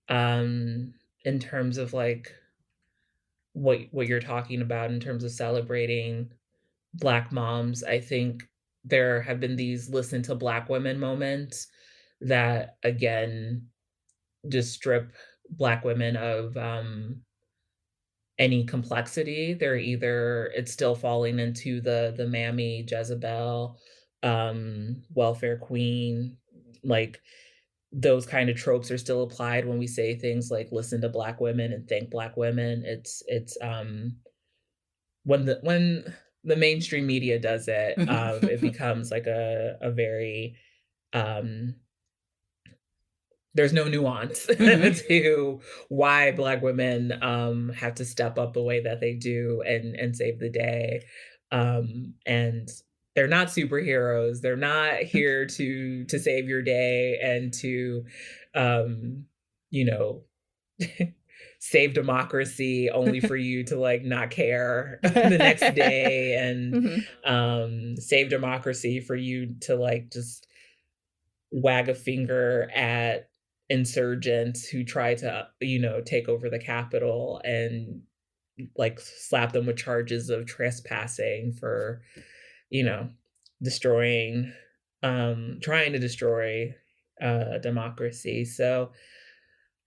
in terms of like what you're talking about in terms of celebrating Black moms. I think there have been these listen to Black women moments that again just strip Black women of any complexity. They're either it's still falling into the mammy Jezebel, welfare queen, like those kind of tropes are still applied when we say things like listen to Black women and thank Black women. It's when the mainstream media does it, it Mhm. becomes like a very um there's no nuance Mhm. to why Black women, have to step up the way that they do and save the day, and they're not superheroes, they're not here to save your day and to, um, you know, save democracy only for you to, like, not care the next day and, Mhm. save democracy for you to, like, just wag a finger at insurgents who try to, take over the Capitol and like slap them with charges of trespassing for, you know, destroying, trying to destroy democracy. So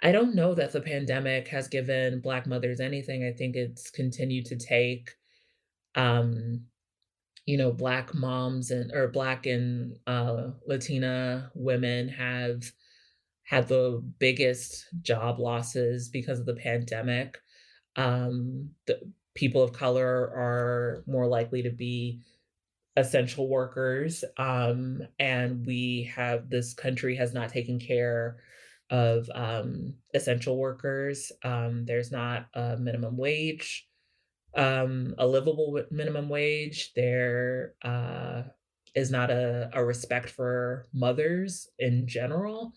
I don't know that the pandemic has given Black mothers anything. I think it's continued to take, um, Black moms and or Black and Latina women have had the biggest job losses because of the pandemic. The people of color are more likely to be essential workers, and we have this country has not taken care of essential workers. There's not a minimum wage, a livable minimum wage. There is not a respect for mothers in general.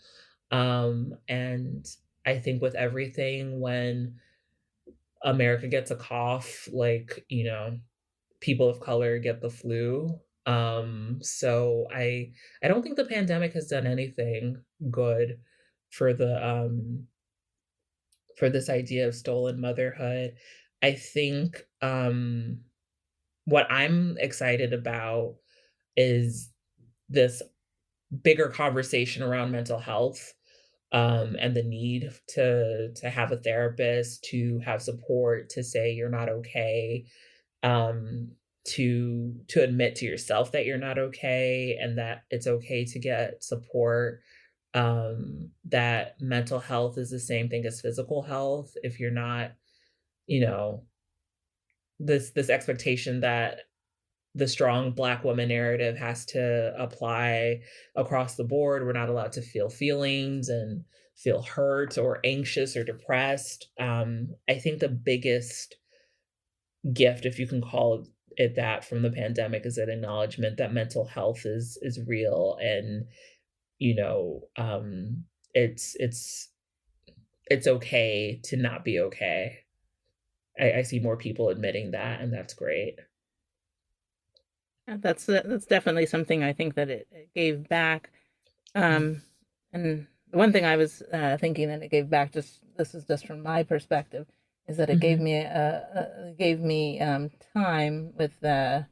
And I think with everything, when America gets a cough, like, people of color get the flu. So I don't think the pandemic has done anything good for the for this idea of stolen motherhood. I think what I'm excited about is this bigger conversation around mental health, and the need to have a therapist, to have support, to say you're not okay, um, to admit to yourself that you're not okay and that it's okay to get support. That mental health is the same thing as physical health. If you're not, you know, this expectation that the strong Black woman narrative has to apply across the board. We're not allowed to feel feelings and feel hurt or anxious or depressed. I think the biggest gift, if you can call it that, from the pandemic is an acknowledgement that mental health is real and you know um it's it's it's okay to not be okay. I see more people admitting that, and that's great. Yeah, that's definitely something I think that it gave back. Um, and the one thing I was thinking that it gave back, just this is just from my perspective, is that it Mhm. gave me time with you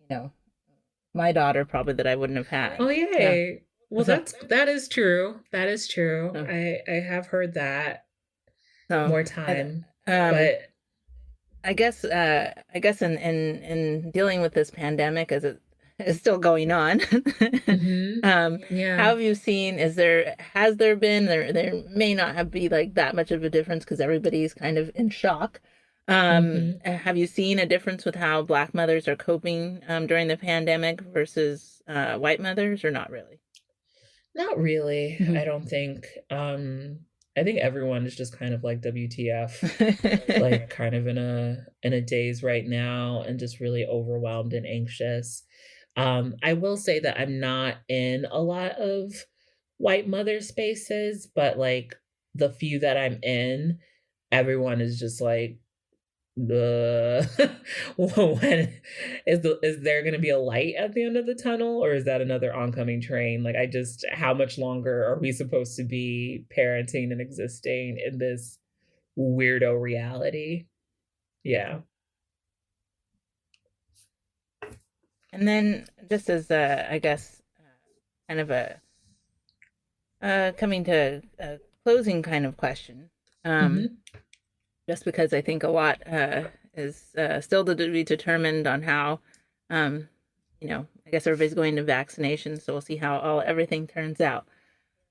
know my daughter probably that I wouldn't have had. Oh, So yay. Well, so that is true. That is true. so, I have heard that so more I, time, um but I guess in dealing with this pandemic as it is still going on, mhm. um, how Yeah. have you seen? Has there been there may not have be like that much of a difference because everybody's kind of in shock. Mhm. Have you seen a difference with how Black mothers are coping during the pandemic versus white mothers, or not really? Not really, Mhm. I don't think. I think everyone is just kind of like WTF, like kind of in a daze right now and just really overwhelmed and anxious. I will say that I'm not in a lot of white mother spaces, but, like, the few that I'm in, everyone is just like, "When is there gonna be a light at the end of the tunnel, or is that another oncoming train?" Like, I just how much longer are we supposed to be parenting and existing in this weirdo reality? Yeah. And then, just as I guess, kind of a coming to a closing kind of question, um, Mhm. just because I think a lot is still to be determined on how, um, I guess everybody's going to vaccinations, so we'll see how everything turns out.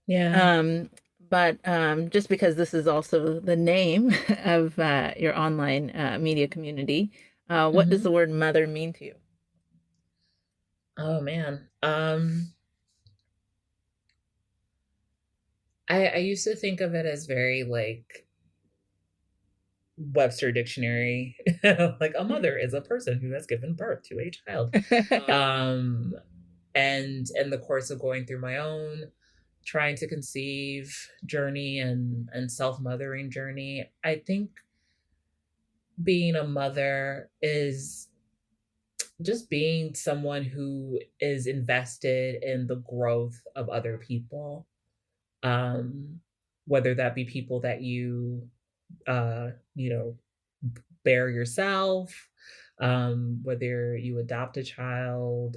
Yeah. Um, but just because this is also the name of your online media community, what does Mhm. the word mother mean to you? Oh, man. I used to think of it as very, like, Webster Dictionary, like, "A mother is a person who has given birth to a child." Um, and in the course of going through my own trying to conceive journey and self-mothering journey, I think being a mother is just being someone who is invested in the growth of other people, um, whether that be people that you know, bear yourself, whether you adopt a child,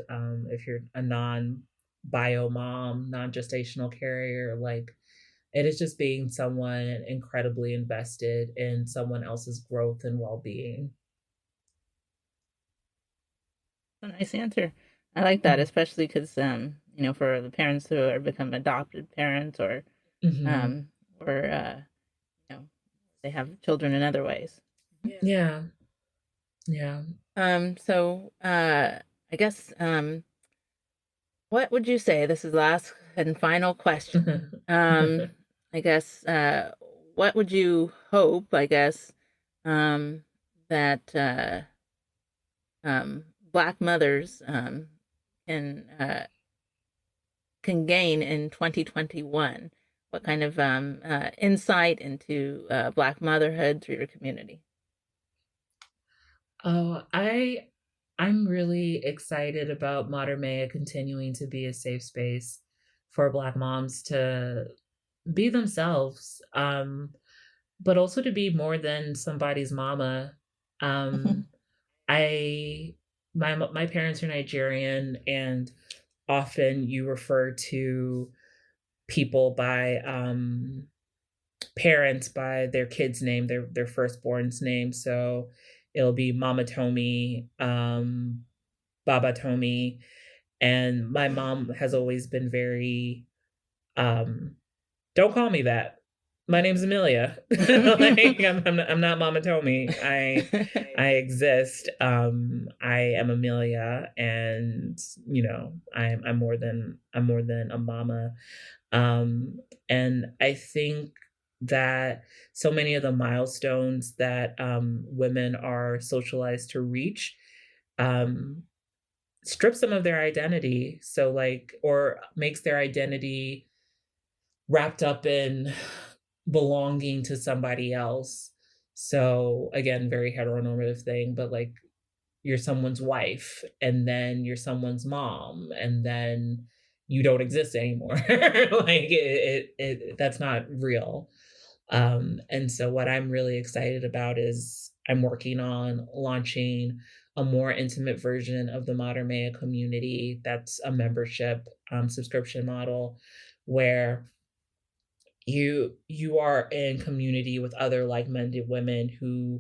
if you're a non-bio mom, non-gestational carrier, like it is just being someone incredibly invested in someone else's growth and well-being. A nice answer. I like that, Mhm. especially because for the parents who are become adopted parents Mhm. um, or you know, they have children in other ways. Yeah. Yeah. So I guess what would you say? This is the last and final question. I guess what would you hope? I guess um, that Black mothers can gain in 2021? What kind of insight into Black motherhood through your community? Oh, I'm really excited about Modern Maya continuing to be a safe space for Black moms to be themselves, but also to be more than somebody's mama. Um, I my parents are Nigerian, and often you refer to people by parents by their kid's name, their firstborn's name. So it'll be Mama Tomi, Baba Tomi, and my mom has always been very um don't call me that. My name's Amelia. Like, I'm not Mama Tomi. I exist. I am Amelia, and I'm more than a mama. And I think that so many of the milestones that women are socialized to reach um, strips them of their identity. So, like, or makes their identity wrapped up in belonging to somebody else. So again, very heteronormative thing, but like you're someone's wife and then you're someone's mom and then you don't exist anymore. Like that's not real. And so what I'm really excited about is I'm working on launching a more intimate version of the Modern Maya community. That's a membership subscription model where you are in community with other like-minded women who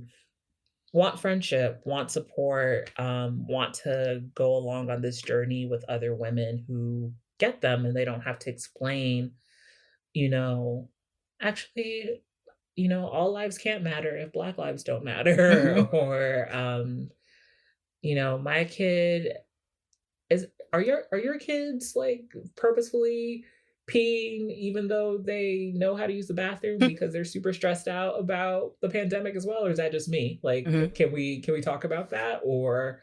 want friendship, want support, want to go along on this journey with other women who get them and they don't have to explain, you know, actually, all lives can't matter if Black lives don't matter. Mhm. Or, my kid is are your kids, like, purposefully peeing even though they know how to use the bathroom because they're super stressed out about the pandemic as well, or is that just me? Like, Mhm. can we talk about that? Or,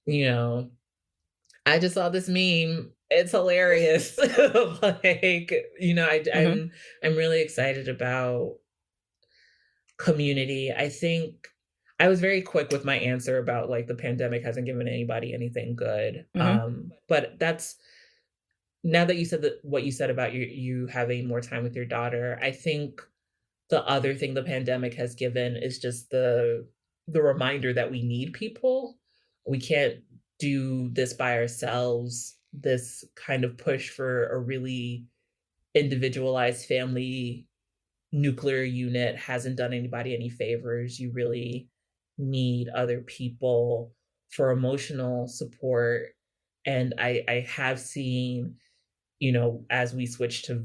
you know I just saw this meme. It's hilarious. Like, Hmm. I'm really excited about community. I think I was very quick with my answer about like the pandemic hasn't given anybody anything good. Hmm. But that's now that you said that what you said about you having more time with your daughter, I think the other thing the pandemic has given is just the reminder that we need people. We can't do this by ourselves. This kind of push for a really individualized family nuclear unit hasn't done anybody any favors. You really need other people for emotional support. And I have seen, as we switch to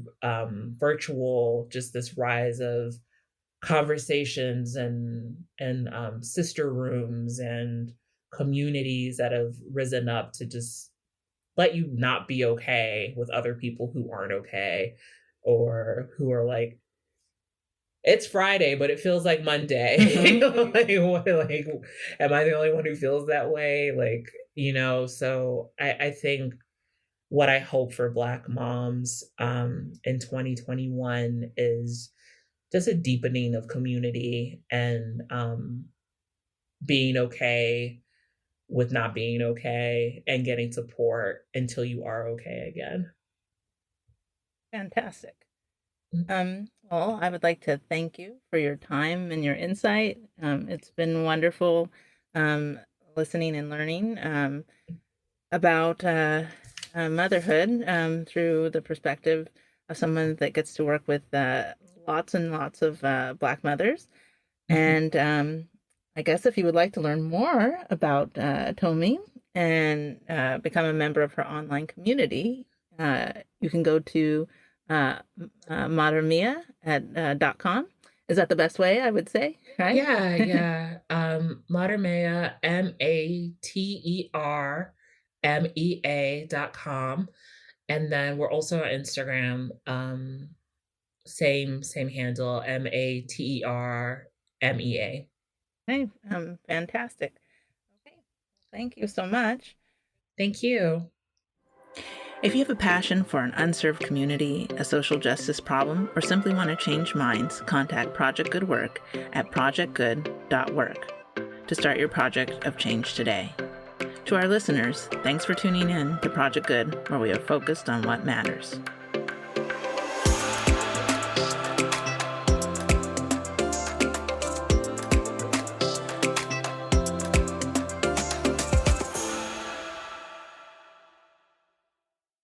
virtual, just this rise of conversations and sister rooms and communities that have risen up to just let you not be okay with other people who aren't okay or who are like, it's Friday, but it feels like Monday. Hmm. Like, am I the only one who feels that way? Like, so I think what I hope for Black moms in 2021 is just a deepening of community and being okay with not being okay and getting support until you are okay again. Fantastic. Well, I would like to thank you for your time and your insight. It's been wonderful um, listening and learning about motherhood through the perspective of someone that gets to work with lots and lots of Black mothers. Mhm. And I guess if you would like to learn more about Tomi and become a member of her online community, you can go to Matermia at .com. Is that the best way, I would say, right? Yeah, yeah. Matermea, Matermea.com. And then we're also on Instagram. Same handle, Matermea. Hey, fantastic. Okay, thank you so much. Thank you. If you have a passion for an unserved community, a social justice problem, or simply want to change minds, contact Project Good Work at projectgood.work to start your project of change today. To our listeners, thanks for tuning in to Project Good, where we are focused on what matters.